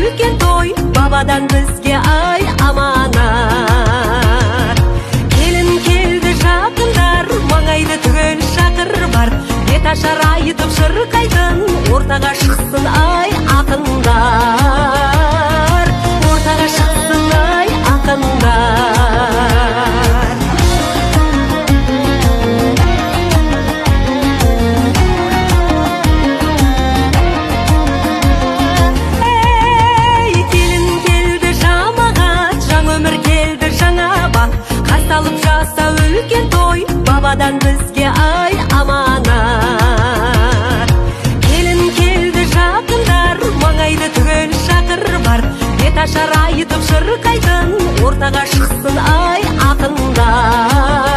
үлкен той, бабадан бізге ай аманат. Келін келді жақындар, маңайды түгел шақыр бар. Бет ашар айтып шырқайтын, ортаға шықсын ай ақындар. Ортаға шықсын ай ақындар. Ей, келін келді жамағат, жаңа өмір келді жаңа бақ. Қасталып жаса үлкен той, бабадан бізге ай аманат. Келін келді жақындар, маңайды түгел шақыр бар. Бет ашар айтып шырқайтын, ортаға шықсын ай ақындар.